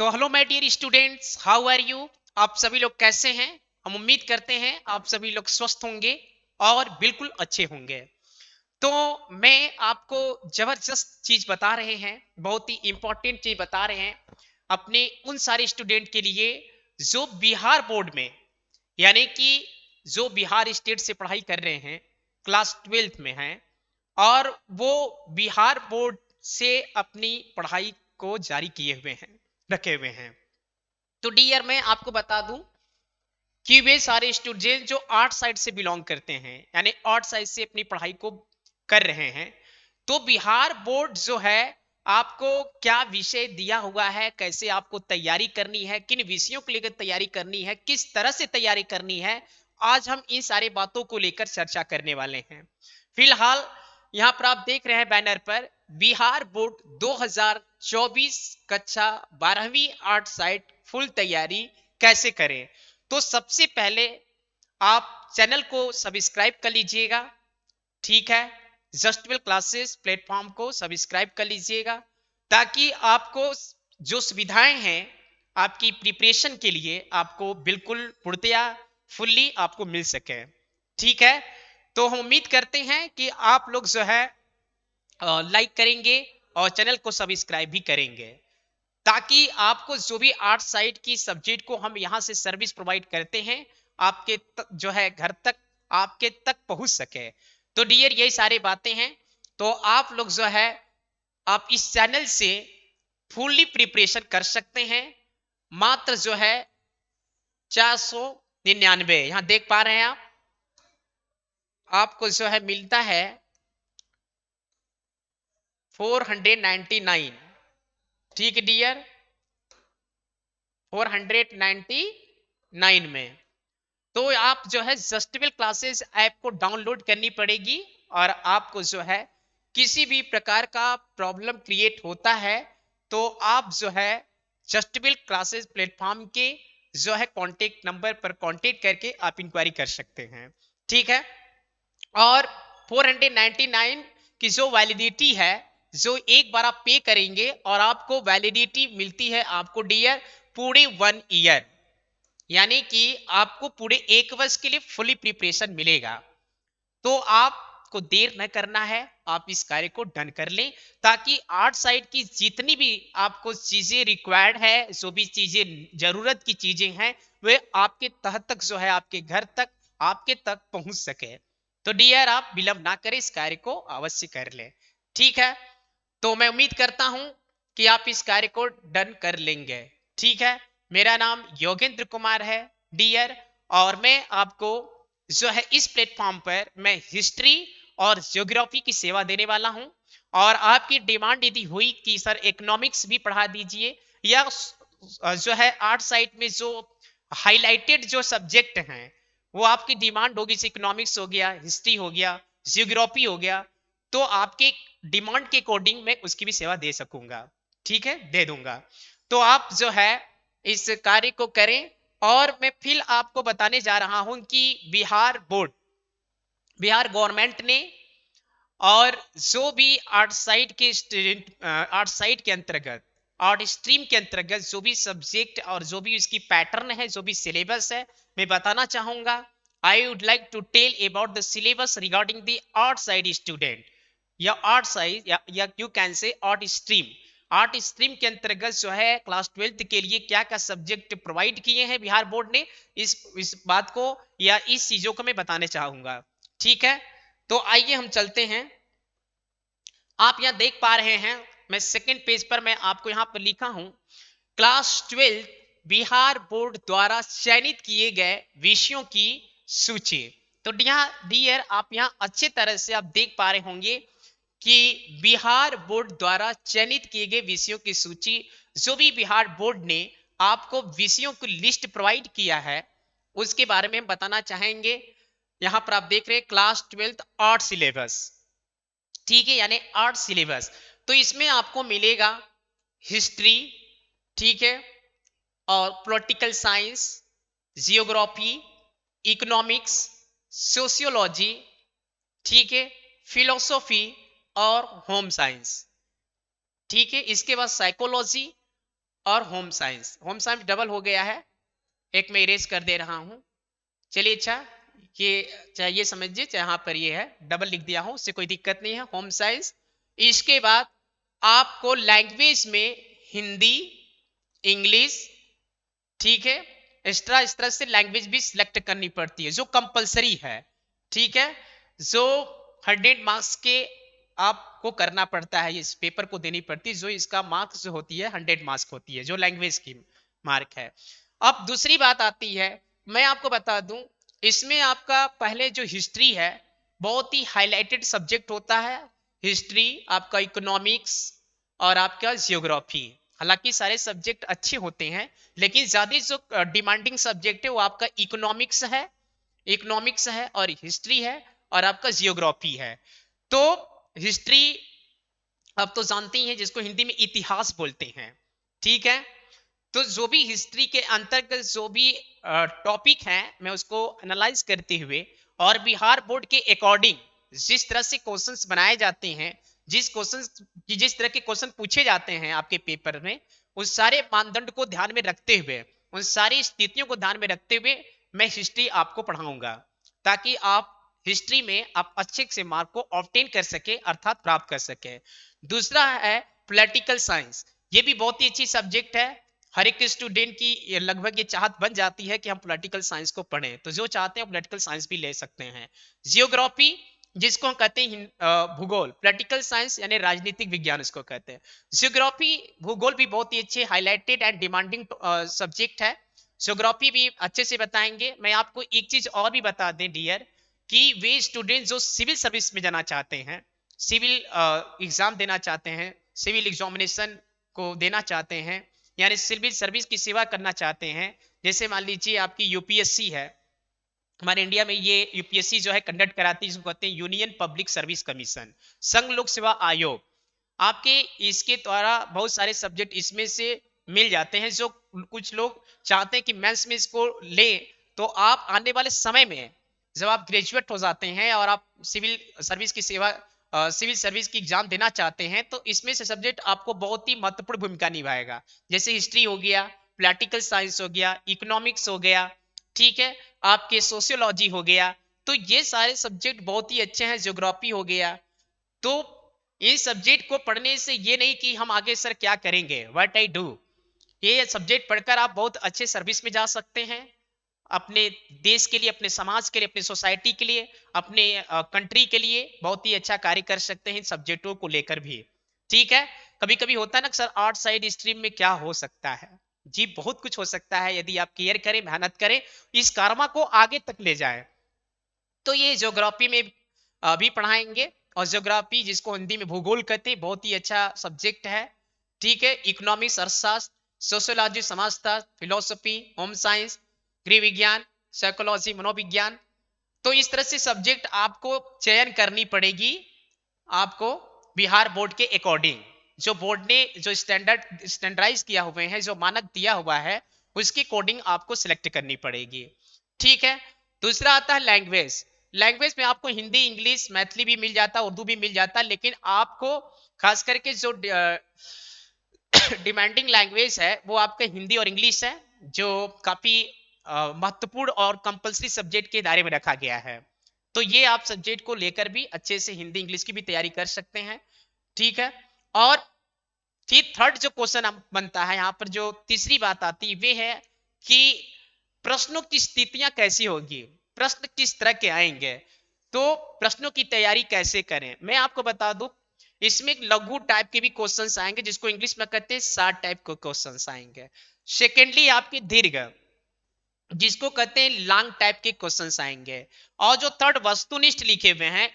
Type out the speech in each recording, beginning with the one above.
तो hello my dear students, how are you. आप सभी लोग कैसे हैं? हम उम्मीद करते हैं आप सभी लोग स्वस्थ होंगे और बिल्कुल अच्छे होंगे। तो मैं आपको जबरदस्त चीज बता रहे हैं, बहुत ही इंपॉर्टेंट चीज बता रहे हैं अपने उन सारे स्टूडेंट के लिए जो बिहार बोर्ड में, यानी कि जो बिहार स्टेट से पढ़ाई कर रहे हैं, क्लास 12th में हैं और वो बिहार बोर्ड से अपनी पढ़ाई को जारी किए हुए हैं, रखे हुए हैं। तो डियर मैं आपको बता दूं कि वे सारे स्टूडेंट जो आर्ट साइड से बिलोंग करते हैं, यानी आर्ट साइड से अपनी पढ़ाई को कर रहे हैं, तो बिहार बोर्ड जो है आपको क्या विषय दिया हुआ है, कैसे आपको तैयारी करनी है, किन विषयों को लेकर तैयारी करनी है, किस तरह से तैयारी करनी है, आज हम इन सारी बातों को लेकर चर्चा करने वाले हैं। फिलहाल यहाँ पर आप देख रहे हैं बैनर पर बिहार बोर्ड 2024 कक्षा 12वीं आर्ट साइड फुल तैयारी कैसे करें। तो सबसे पहले आप चैनल को सब्सक्राइब कर लीजिएगा, ठीक है। जस्टवेल क्लासेस प्लेटफॉर्म को सब्सक्राइब कर लीजिएगा ताकि आपको जो सुविधाएं हैं आपकी प्रिपरेशन के लिए आपको बिल्कुल पूर्णतया फुल्ली आपको मिल सके, ठीक है। तो हम उम्मीद करते हैं कि आप लोग जो है लाइक करेंगे और चैनल को सब्सक्राइब भी करेंगे ताकि आपको जो भी आर्ट साइड की सब्जेक्ट को हम यहाँ से सर्विस प्रोवाइड करते हैं आपके जो है घर तक, आपके तक पहुंच सके। तो डियर यही सारी बातें हैं। तो आप लोग जो है आप इस चैनल से फुल्ली प्रिपरेशन कर सकते हैं। मात्र जो है 499 यहाँ देख पा रहे हैं आप, आपको जो है मिलता है 499, ठीक है डियर, 499 में। तो आप जो है जस्टेबल क्लासेस ऐप को डाउनलोड करनी पड़ेगी और आपको जो है किसी भी प्रकार का प्रॉब्लम क्रिएट होता है तो आप जो है जस्टेबल क्लासेस प्लेटफॉर्म के जो है कांटेक्ट नंबर पर कांटेक्ट करके आप इंक्वायरी कर सकते हैं, ठीक है। और 499 की जो वैलिडिटी है, जो एक बार आप पे करेंगे और आपको वैलिडिटी मिलती है आपको डियर पूरे 1 ईयर, यानी कि आपको पूरे 1 वर्ष के लिए फुली प्रिपरेशन मिलेगा। तो आपको देर न करना है, आप इस कार्य को डन कर लें ताकि आर्ट साइड की जितनी भी आपको चीजें रिक्वायर्ड है, जो भी चीजें जरूरत की चीजें हैं, वे आपके तह तक जो है आपके घर तक, आपके तक पहुंच सके। तो डियर आप विलंब ना करें, इस कार्य को अवश्य कर लें, ठीक है। तो मैं उम्मीद करता हूं कि आप इस कार्य को डन कर लेंगे, ठीक है। मेरा नाम योगेंद्र कुमार है डियर, और मैं आपको जो है इस प्लेटफॉर्म पर मैं हिस्ट्री और ज्योग्राफी की सेवा देने वाला हूं। और आपकी डिमांड यदि हुई कि सर इकोनॉमिक्स भी पढ़ा दीजिए, या जो है आर्ट साइड में जो हाईलाइटेड जो सब्जेक्ट हैं वो आपकी डिमांड होगी, इकोनॉमिक्स हो गया, हिस्ट्री हो गया, ज्योग्राफी हो गया, तो आपके डिमांड के अकॉर्डिंग मैं उसकी भी सेवा दे सकूंगा, ठीक है, दे दूंगा। तो आप जो है इस कार्य को करें। और मैं फिर आपको बताने जा रहा हूं कि बिहार बोर्ड, बिहार गवर्नमेंट ने, और जो भी आर्ट साइड के स्टूडेंट, आर्ट साइड के अंतर्गत, आर्ट स्ट्रीम के अंतर्गत जो भी सब्जेक्ट और जो भी उसकी पैटर्न है, जो भी सिलेबस है, मैं बताना चाहूंगा। I would like to tell about the syllabus regarding the art side student, या आर्ट साइड, या you can say art stream. Art stream के अंतर्गत जो है क्लास 12th के लिए क्या क्या सब्जेक्ट प्रोवाइड किए हैं बिहार बोर्ड ने, इस बात को या इस चीजों को मैं बताने चाहूंगा, ठीक है। तो आइए हम चलते हैं। आप यहां देख पा रहे हैं, मैं सेकंड पेज पर मैं आपको यहां पर लिखा हूं क्लास 12 बिहार बोर्ड द्वारा चयनित किए गए विषयों की सूची। तो यहाँ डियर आप यहां अच्छे तरह से आप देख पा रहे होंगे कि बिहार बोर्ड द्वारा चयनित किए गए विषयों की सूची, जो भी बिहार बोर्ड ने आपको विषयों की लिस्ट प्रोवाइड किया है उसके बारे में हम बताना चाहेंगे। यहां पर आप देख रहे हैं क्लास 12 आर्ट सिलेबस, ठीक है, यानी आर्ट सिलेबस। तो इसमें आपको मिलेगा हिस्ट्री, ठीक है, और political science, geography, economics, sociology, ठीक है, फिलोसॉफी और होम साइंस, ठीक है। इसके बाद साइकोलॉजी और home science. Home science double हो गया है, एक मैं इरेज कर दे रहा हूं। चलिए अच्छा, ये चाहे ये समझिए चाहे यहाँ पर ये है डबल लिख दिया हूं, उससे कोई दिक्कत नहीं है। Home science. इसके बाद आपको लैंग्वेज में हिंदी, इंग्लिश, ठीक है, एक्स्ट्रा इस तरह से लैंग्वेज भी सिलेक्ट करनी पड़ती है जो कंपलसरी है। ठीक है, जो 100 मार्क्स के आपको करना पड़ता है, इस पेपर को देनी पड़ती है, जो इसका मार्क्स जो होती है 100 मार्क्स होती है, जो लैंग्वेज की मार्क है। अब दूसरी बात आती है, मैं आपको बता दूं, इसमें आपका पहले जो हिस्ट्री है बहुत ही हाईलाइटेड सब्जेक्ट होता है। हिस्ट्री, आपका इकोनॉमिक्स और आपका जियोग्राफी। हालांकि सारे सब्जेक्ट अच्छे होते हैं, लेकिन ज्यादा जो डिमांडिंग सब्जेक्ट है वो आपका इकोनॉमिक्स है और हिस्ट्री है और आपका जियोग्राफी है। तो हिस्ट्री आप तो जानते ही हैं, जिसको हिंदी में इतिहास बोलते हैं। ठीक है, तो जो भी हिस्ट्री के अंतर्गत जो भी टॉपिक हैं, मैं उसको एनालाइज करते हुए और बिहार बोर्ड के अकॉर्डिंग जिस तरह से क्वेश्चंस बनाए जाते हैं, जिस तरह के क्वेश्चन पूछे जाते हैं आपके पेपर में, उस सारे मानदंड को ध्यान में रखते हुए, उन सारी स्थितियों को ध्यान में रखते हुए मैं हिस्ट्री आपको पढ़ाऊंगा, ताकि आप हिस्ट्री में आप अच्छे से मार्क को ऑब्टेन कर सके, अर्थात प्राप्त कर सके। दूसरा है पॉलिटिकल साइंस। ये भी बहुत ही अच्छी सब्जेक्ट है, हर एक स्टूडेंट की लगभग ये चाहत बन जाती है कि हम पॉलिटिकल साइंस को पढ़ें, तो जो चाहते हैं पॉलिटिकल साइंस भी ले सकते हैं। जियोग्राफी, जिसको हम कहते हैं भूगोल, पॉलिटिकल साइंस यानी राजनीतिक विज्ञान इसको कहते हैं। जियोग्राफी, भूगोल भी बहुत ही अच्छे हाईलाइटेड एंड डिमांडिंग सब्जेक्ट है। जियोग्राफी भी अच्छे से बताएंगे। मैं आपको एक चीज और भी बता दें डियर, कि वे स्टूडेंट जो सिविल सर्विस में जाना चाहते हैं, सिविल एग्जाम देना चाहते हैं, सिविल एग्जामिनेशन को देना चाहते हैं, यानी सिविल सर्विस की सेवा करना चाहते हैं, जैसे मान लीजिए आपकी यूपीएससी है, हमारे इंडिया में ये यूपीएससी जो है कंडक्ट कराती है, जिसको कहते हैं यूनियन पब्लिक सर्विस कमीशन, संघ लोक सेवा आयोग। आपके इसके द्वारा बहुत सारे सब्जेक्ट इसमें से मिल जाते हैं। जो कुछ लोग चाहते हैं कि मेंस में इसको ले, तो आप आने वाले समय में जब आप ग्रेजुएट हो जाते हैं और आप सिविल सर्विस की सेवा, सिविल सर्विस की एग्जाम देना चाहते हैं, तो इसमें से सब्जेक्ट आपको बहुत ही महत्वपूर्ण भूमिका निभाएगा। जैसे हिस्ट्री हो गया, पॉलिटिकल साइंस हो गया, इकोनॉमिक्स हो गया, ठीक है, आपके सोशियोलॉजी हो गया। तो ये सारे सब्जेक्ट बहुत ही अच्छे हैं। ज्योग्राफी हो गया। तो इस सब्जेक्ट को पढ़ने से ये नहीं कि हम आगे सर क्या करेंगे, व्हाट आई डू, ये सब्जेक्ट पढ़कर आप बहुत अच्छे सर्विस में जा सकते हैं, अपने देश के लिए, अपने समाज के लिए, अपने सोसाइटी के लिए, अपने कंट्री के लिए बहुत ही अच्छा कार्य कर सकते हैं इन सब्जेक्टों को लेकर भी। ठीक है, कभी कभी होता है ना सर आर्ट साइड स्ट्रीम में क्या हो सकता है, जी बहुत कुछ हो सकता है यदि आप केयर करें, मेहनत करें, इस कारमा को आगे तक ले जाए। तो ये ज्योग्राफी में भी पढ़ाएंगे, और ज्योग्राफी जिसको हिंदी में भूगोल कहते हैं, बहुत ही अच्छा सब्जेक्ट है। ठीक है, इकोनॉमिक्स अर्थशास्त्र, सोशियोलॉजी समाजशास्त्र, फिलोसफी, होम साइंस, गृह विज्ञान, साइकोलॉजी मनोविज्ञान। तो इस तरह से सब्जेक्ट आपको चयन करनी पड़ेगी, आपको बिहार बोर्ड के अकॉर्डिंग, जो बोर्ड ने जो स्टैंडर्डाइज किया हुए हैं, जो मानक दिया हुआ है, उसके अकॉर्डिंग आपको सिलेक्ट करनी पड़ेगी। ठीक है, दूसरा आता है लैंग्वेज। लैंग्वेज में आपको हिंदी, इंग्लिश, मैथिली भी मिल जाता, उर्दू भी मिल जाता, लेकिन आपको खास करके जो डिमांडिंग लैंग्वेज है वो आपका हिंदी और इंग्लिश है, जो काफी महत्वपूर्ण और कंपलसरी सब्जेक्ट के दायरे में रखा गया है। तो ये आप सब्जेक्ट को लेकर भी अच्छे से हिंदी इंग्लिश की भी तैयारी कर सकते हैं। ठीक है, और फिर थर्ड जो क्वेश्चन बनता है यहाँ पर, जो तीसरी बात आती है वे है कि प्रश्नों की स्थितियां कैसी होगी, प्रश्न किस तरह के आएंगे, तो प्रश्नों की तैयारी कैसे करें। मैं आपको बता दूं, इसमें लघु टाइप के भी क्वेश्चंस आएंगे, जिसको इंग्लिश में कहते हैं शॉर्ट टाइप के क्वेश्चंस आएंगे। सेकेंडली आपके दीर्घ, जिसको कहते हैं लॉन्ग टाइप के क्वेश्चंस आएंगे। और जो थर्ड वस्तुनिष्ठ लिखे हुए हैं,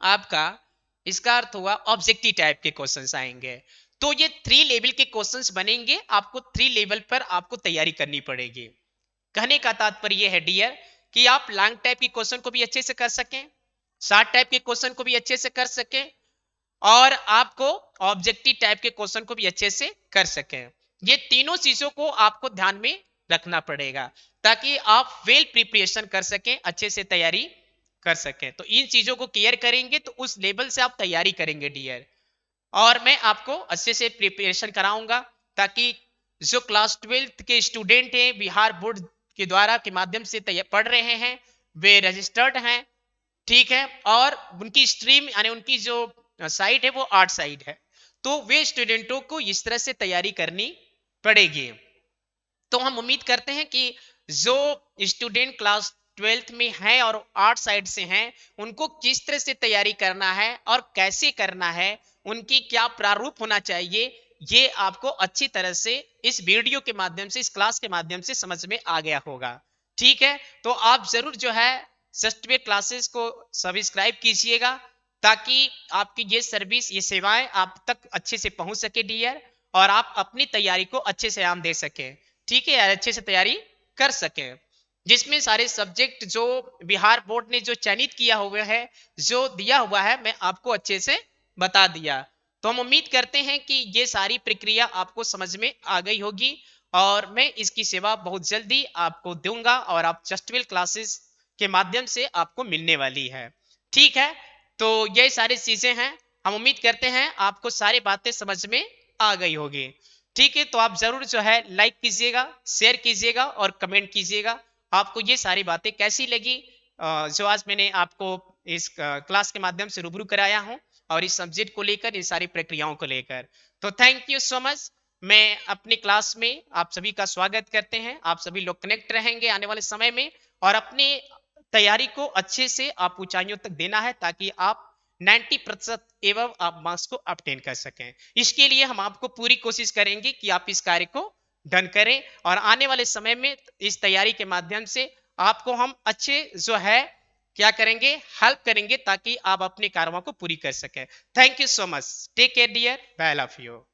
आपका इसका अर्थ हुआ ऑब्जेक्टिव टाइप के क्वेश्चंस आएंगे। तो ये 3 लेवल के क्वेश्चंस बनेंगे, आपको 3 लेवल पर आपको तैयारी करनी पड़ेगी। कहने का तात्पर्य यह है डियर, कि आप लॉन्ग टाइप के क्वेश्चन को भी अच्छे से कर सकें, शॉर्ट टाइप के क्वेश्चन को भी अच्छे से कर सकें, और आपको ऑब्जेक्टिव टाइप के क्वेश्चन को भी अच्छे से कर सकें। ये तीनों चीजों को आपको ध्यान में रखना पड़ेगा, ताकि आप वेल प्रिपरेशन कर सकें, अच्छे से तैयारी कर सकें। तो इन चीजों को क्लियर करेंगे तो उस लेवल से आप तैयारी करेंगे डियर, और मैं आपको अच्छे से प्रिपरेशन कराऊंगा, ताकि जो क्लास 12th के स्टूडेंट हैं, बिहार बोर्ड के द्वारा के माध्यम से पढ़ रहे हैं, वे रजिस्टर्ड हैं, ठीक है, और उनकी स्ट्रीम यानी उनकी जो साइट है वो आर्ट साइड है, तो वे स्टूडेंटों को इस तरह से तैयारी करनी पड़ेगी। तो हम उम्मीद करते हैं कि जो स्टूडेंट क्लास 12th में है और आर्ट साइड से हैं, उनको किस तरह से तैयारी करना है और कैसे करना है, उनकी क्या प्रारूप होना चाहिए, ये आपको अच्छी तरह से इस वीडियो के माध्यम से, इस क्लास के माध्यम से समझ में आ गया होगा। ठीक है, तो आप जरूर जो है सॉफ्टवेयर क्लासेस को सब्सक्राइब कीजिएगा, ताकि आपकी ये सर्विस, ये सेवाएं आप तक अच्छे से पहुंच सके डियर, और आप अपनी तैयारी को अच्छे से आम दे सके। ठीक है यार, अच्छे से तैयारी कर सके, जिसमें सारे सब्जेक्ट जो बिहार बोर्ड ने जो चयनित किया हुआ है, जो दिया हुआ है, मैं आपको अच्छे से बता दिया। तो हम उम्मीद करते हैं कि ये सारी प्रक्रिया आपको समझ में आ गई होगी, और मैं इसकी सेवा बहुत जल्दी आपको दूंगा, और आप जस्टविल क्लासेस के माध्यम से आपको मिलने वाली है। ठीक है, तो ये सारी चीजें हैं, हम उम्मीद करते हैं आपको सारी बातें समझ में आ गई होगी। ठीक है, तो आप जरूर जो है लाइक कीजिएगा, शेयर कीजिएगा और कमेंट कीजिएगा, आपको ये सारी बातें कैसी लगी, जो आज मैंने आपको इस क्लास के माध्यम से रूबरू कराया हूं, और इस सब्जेक्ट को लेकर, इस सारी प्रक्रियाओं को लेकर। तो थैंक यू सो मच। मैं अपनी क्लास में आप सभी का स्वागत करते हैं, आप सभी लोग कनेक्ट रहेंगे आने वाले समय में, और अपनी तैयारी को अच्छे से आप ऊंचाइयों तक देना है, ताकि आप 90% एवं आप मार्क्स को ऑब्टेन कर सकें। इसके लिए हम आपको पूरी कोशिश करेंगे कि आप इस कार्य को डन करें, और आने वाले समय में इस तैयारी के माध्यम से आपको हम अच्छे जो है क्या करेंगे, हेल्प करेंगे, ताकि आप अपने कार्यों को पूरी कर सकें। Thank you so much, take care dear, bye, love you.